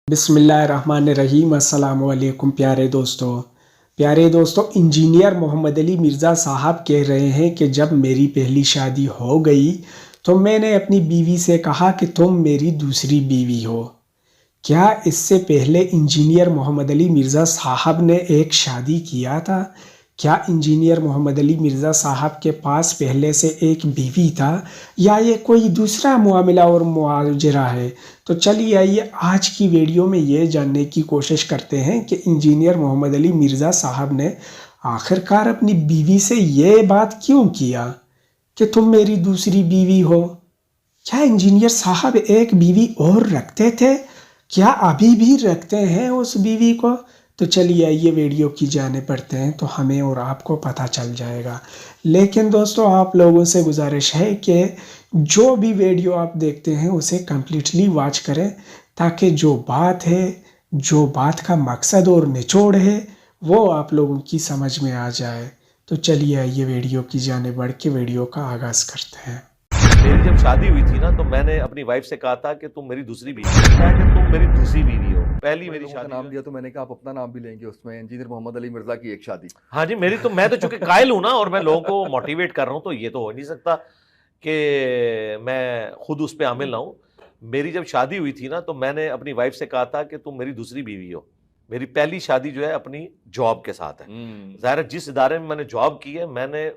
بسم اللہ الرحمن الرحیم۔ السلام علیکم پیارے دوستو، انجینئر محمد علی مرزا صاحب کہہ رہے ہیں کہ جب میری پہلی شادی ہو گئی تو میں نے اپنی بیوی سے کہا کہ تم میری دوسری بیوی ہو۔ کیا اس سے پہلے انجینئر محمد علی مرزا صاحب نے ایک شادی کیا تھا؟ کیا انجینئر محمد علی مرزا صاحب کے پاس پہلے سے ایک بیوی تھا یا یہ کوئی دوسرا معاملہ اور ماجرا ہے؟ تو چلیے آئیے آج کی ویڈیو میں یہ جاننے کی کوشش کرتے ہیں کہ انجینئر محمد علی مرزا صاحب نے آخرکار اپنی بیوی سے یہ بات کیوں کیا کہ تم میری دوسری بیوی ہو؟ کیا انجینئر صاحب ایک بیوی اور رکھتے تھے؟ کیا ابھی بھی رکھتے ہیں اس بیوی کو؟ تو چلیے آئیے ویڈیو کی جانب بڑھتے ہیں تو ہمیں اور آپ کو پتہ چل جائے گا۔ لیکن دوستو، آپ لوگوں سے گزارش ہے کہ جو بھی ویڈیو آپ دیکھتے ہیں اسے کمپلیٹلی واچ کریں تاکہ جو بات ہے، جو بات کا مقصد اور نچوڑ ہے وہ آپ لوگوں کی سمجھ میں آ جائے۔ تو چلیے آئیے ویڈیو کی جانب بڑھ کے ویڈیو کا آغاز کرتے ہیں۔ میری جب شادی ہوئی تھی نا تو میں نے اپنی وائف سے کہا تھا کہ تم میری دوسری بیوی ہو، کہ تم میری دوسری بیوی ہو۔ پہلی میری شادی نام دیا تو میں نے کہا آپ اپنا نام بھی لیں گے اس میں، انجینئر محمد علی مرزا کی ایک شادی۔ ہاں جی، میری تو میں تو چونکہ قائل ہوں نا اور میں لوگوں کو موٹیویٹ کر رہا ہوں، تو یہ تو ہو نہیں سکتا کہ میں خود اس پہ عامل نہ ہوں۔ میری جب شادی ہوئی تھی نا تو میں نے اپنی وائف سے کہا تھا کہ تم میری دوسری بیوی ہو۔ میری پہلی شادی جو ہے اپنی جاب کے ساتھ ہے۔ ظاہر ہے جس ادارے میں نے جاب کی ہے، میں نے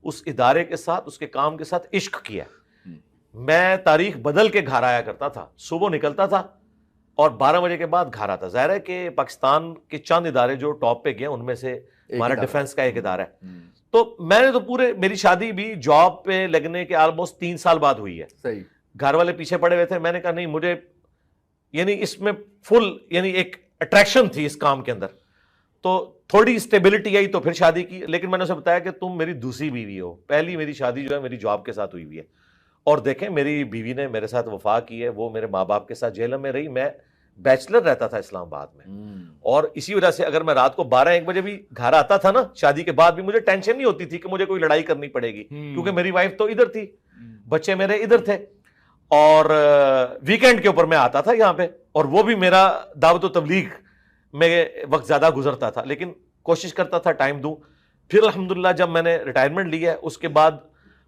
اس ادارے کے ساتھ، اس کے کام کے ساتھ عشق کیا۔ میں تاریخ بدل کے گھر آیا کرتا تھا، صبح نکلتا تھا اور 12 بجے کے بعد گھر آتا۔ ظاہر ہے کہ پاکستان کے چند ادارے جو ٹاپ پہ گئے ان میں سے ہمارا ڈیفنس کا ایک ادارہ ہے۔ تو میں نے تو میری شادی بھی جاب پہ لگنے کے آلموسٹ 3 سال بعد ہوئی ہے۔ صحیح۔ گھر والے پیچھے پڑے ہوئے تھے، میں نے کہا نہیں، مجھے یعنی اس میں فل ایک اٹریکشن تھی اس کام کے اندر، تو تھوڑی اسٹیبلٹی آئی تو پھر شادی کی۔ لیکن میں نے اسے بتایا کہ تم میری دوسری بیوی ہو، پہلی میری شادی جو ہے میری جاب کے ساتھ ہوئی ہوئی ہے۔ اور دیکھیں میری بیوی نے میرے ساتھ وفا کی ہے، وہ میرے ماں باپ کے ساتھ جیل میں رہی، میں بیچلر رہتا تھا اسلام آباد میں، اور اسی وجہ سے اگر میں رات کو 12-1 بجے بھی گھر آتا تھا نا شادی کے بعد بھی، مجھے ٹینشن نہیں ہوتی تھی کہ مجھے کوئی لڑائی کرنی پڑے گی، کیونکہ میری وائف تو ادھر تھی، بچے میرے ادھر تھے، اور ویکینڈ کے اوپر میں آتا تھا یہاں پہ، اور وہ بھی میرا دعوت و تبلیغ میں وقت زیادہ گزرتا تھا، لیکن کوشش کرتا تھا ٹائم دوں۔ پھر الحمدللہ جب میں نے ریٹائرمنٹ لی ہے، اس کے بعد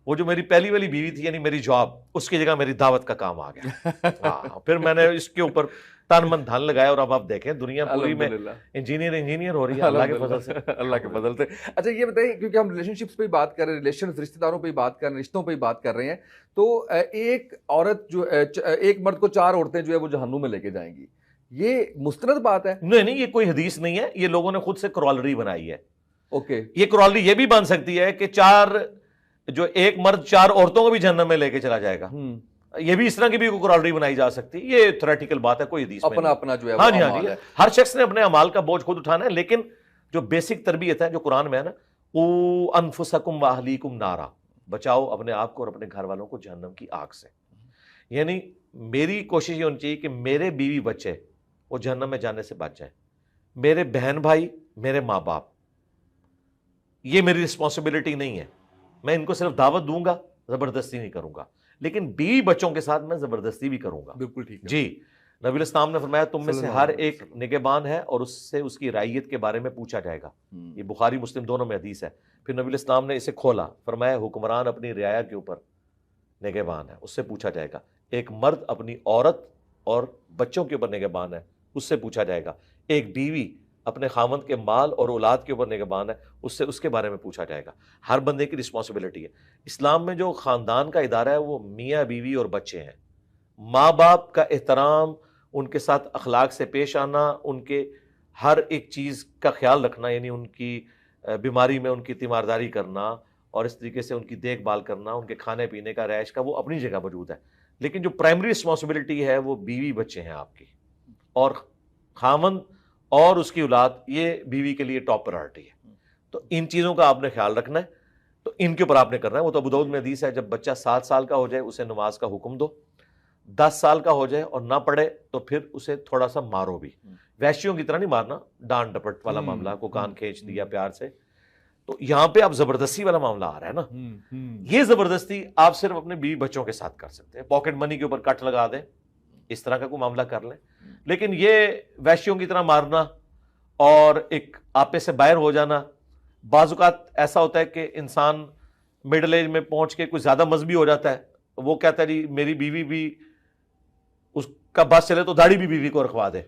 وہ جو میری پہلی والی بیوی تھی یعنی میری جاب، اس کی جگہ میری دعوت کا کام آ گیا۔ پھر میں نے اس کے اوپر تن من دھن لگایا، اور اب آپ دیکھیں دنیا پوری میں انجینئر ہو رہی ہے اللہ کے فضل سے، اللہ کے فضل سے۔ اچھا یہ بتائیے، کیونکہ ہم ریلیشن شپس پہ بات کر رہے ہیں، ریلیشن رشتہ داروں پہ بات کر رہے ہیں، رشتوں پہ بات کر رہے ہیں، تو ایک عورت جو ایک مرد کو 4 عورتیں جو ہے وہ جہنم میں لے کے جائیں گی، یہ مستند بات ہے؟ نہیں، یہ کوئی حدیث نہیں ہے، یہ لوگوں نے خود سے کرالری بنائی ہے۔ اوکے، یہ کرالری یہ بھی بن سکتی ہے کہ ایک مرد 4 عورتوں کو بھی جہنم میں لے کے چلا جائے گا، یہ بھی اس طرح کی بھی کرالری بنائی جا سکتی ہے۔ یہ تھیوریٹیکل بات ہے، کوئی حدیث میں اپنا اپنا جو ہے ہاں جی، ہر شخص نے اپنے اعمال کا بوجھ خود اٹھانا ہے، لیکن جو بیسک تربیت ہے جو قرآن میں ہے نا، قُوا أَنفُسَكُمْ وَأَهْلِيكُمْ نَارًا، بچاؤ اپنے آپ کو اور اپنے گھر والوں کو جہنم کی آگ سے۔ یعنی میری کوشش یہ ہونی چاہیے کہ میرے بیوی بچے وہ جہنم میں جانے سے بچ جائیں، میرے بہن بھائی، میرے ماں باپ، یہ میری رسپانسبلٹی نہیں ہے۔ میں ان کو صرف دعوت دوں گا، زبردستی نہیں کروں گا، لیکن بیوی بچوں کے ساتھ میں زبردستی بھی کروں گا۔ بالکل ٹھیک ہے۔ جی، نبی الاسلام نے فرمایا تم میں سے ہر ایک نگہبان ہے اور اس سے اس کی رعیت کے بارے میں پوچھا جائے گا۔ یہ بخاری مسلم دونوں میں حدیث ہے۔ پھر نبی الاسلام نے اسے کھولا، فرمایا حکمران اپنی رعایا کے اوپر نگہبان ہے، اس سے پوچھا جائے گا۔ ایک مرد اپنی عورت اور بچوں کے اوپر نگہبان ہے، اس سے پوچھا جائے گا۔ ایک بیوی اپنے خاوند کے مال اور اولاد کے اوپر نگہبان ہے، اس کے بارے میں پوچھا جائے گا۔ ہر بندے کی رسپانسبلٹی ہے۔ اسلام میں جو خاندان کا ادارہ ہے وہ میاں بیوی اور بچے ہیں۔ ماں باپ کا احترام، ان کے ساتھ اخلاق سے پیش آنا، ان کے ہر ایک چیز کا خیال رکھنا، یعنی ان کی بیماری میں ان کی تیمارداری کرنا اور اس طریقے سے ان کی دیکھ بھال کرنا، ان کے کھانے پینے کا، رہائش کا، وہ اپنی جگہ موجود ہے، لیکن جو پرائمری رسپانسبلٹی ہے وہ بیوی بچے ہیں آپ کی، اور خاوند اور اس کی اولاد یہ بیوی کے لیے ٹاپ پرائرٹی ہے۔ تو ان چیزوں کا آپ نے خیال رکھنا ہے، تو ان کے اوپر آپ نے کرنا ہے۔ وہ تو ابو داؤد میں حدیث ہے، جب بچہ 7 سال کا ہو جائے اسے نماز کا حکم دو، 10 سال کا ہو جائے اور نہ پڑھے تو پھر اسے تھوڑا سا مارو بھی، وحشیوں کی طرح نہیں مارنا، ڈانٹ ڈپٹ والا معاملہ، کو کان کھینچ دیا پیار سے۔ تو یہاں پہ اب زبردستی والا معاملہ آ رہا ہے نا، یہ زبردستی آپ صرف اپنے بیوی بچوں کے ساتھ کر سکتے ہیں۔ پاکٹ منی کے اوپر کٹ لگا دیں، اس طرح کا کوئی معاملہ کر لیں، لیکن یہ وحشیوں کی طرح مارنا اور ایک آپے سے باہر ہو جانا، بعض اوقات ایسا ہوتا ہے کہ انسان مڈل ایج میں پہنچ کے کچھ زیادہ مذہبی ہو جاتا ہے، وہ کہتا ہے جی میری بیوی بھی اس کا بس چلے تو داڑھی بھی بیوی کو رکھوا دے،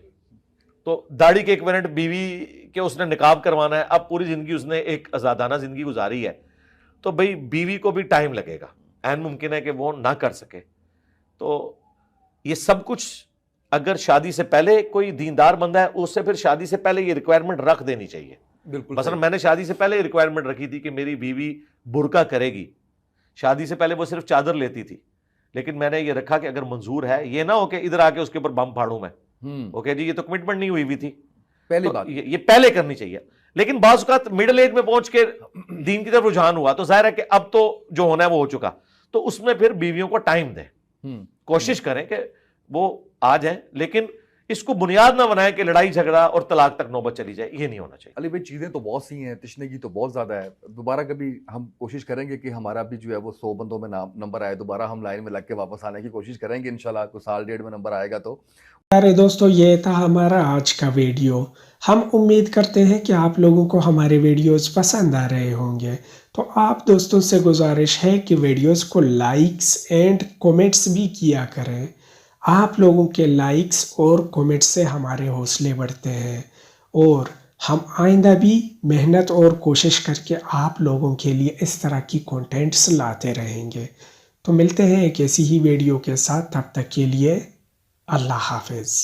تو داڑھی کے 1 منٹ بیوی کے اس نے نقاب کروانا ہے، اب پوری زندگی اس نے ایک آزادانہ زندگی گزاری ہے، تو بھئی بیوی کو بھی ٹائم لگے گا، عین ممکن ہے کہ وہ نہ کر سکے. تو یہ سب کچھ اگر شادی سے پہلے کوئی دیندار بندہ ہے اس سے پھر شادی سے پہلے یہ ریکوائرمنٹ رکھ دینی چاہیے. بالکل مثلا میں نے شادی سے پہلے یہ ریکوائرمنٹ رکھی تھی کہ میری بیوی برقع کرے گی. شادی سے پہلے وہ صرف چادر لیتی تھی، لیکن میں نے یہ رکھا کہ اگر منظور ہے، یہ نہ ہو کہ ادھر آ کے اس کے اوپر بم پھاڑوں میں. اوکے جی، یہ تو کمٹمنٹ نہیں ہوئی تھی پہلی تو بات. یہ پہلے کرنی چاہیے. لیکن بعض اوقات مڈل ایج میں پہنچ کے دین کی طرف رجحان ہوا تو ظاہر ہے کہ اب تو جو ہونا ہے وہ ہو چکا، تو اس میں پھر بیویوں کو ٹائم دیں، کوشش کریں کہ وہ آ جائیں، لیکن اس کو بنیاد نہ بنائیں کہ لڑائی جھگڑا اور طلاق تک نوبت چلی جائے. یہ نہیں ہونا چاہیے. علی بھائی چیزیں تو بہت سی ہیں، تشنگی تو بہت زیادہ ہے. دوبارہ کبھی ہم کوشش کریں گے کہ ہمارا بھی جو ہے وہ 100 بندوں میں نمبر آئے، دوبارہ ہم لائن میں لگ کے واپس آنے کی کوشش کریں گے انشاءاللہ. کوئی سال ڈیڑھ میں نمبر آئے گا تو. پیارے دوستو، یہ تھا ہمارا آج کا ویڈیو. ہم امید کرتے ہیں کہ آپ لوگوں کو ہمارے ویڈیوز پسند آ رہے ہوں گے. تو آپ دوستوں سے گزارش ہے کہ ویڈیوز کو لائکس اینڈ کومنٹس بھی کیا کریں. آپ لوگوں کے لائکس اور کومنٹس سے ہمارے حوصلے بڑھتے ہیں، اور ہم آئندہ بھی محنت اور کوشش کر کے آپ لوگوں کے لیے اس طرح کی کنٹینٹس لاتے رہیں گے. تو ملتے ہیں ایک ایسی ہی ویڈیو کے ساتھ، تب تک کے لیے اللہ حافظ.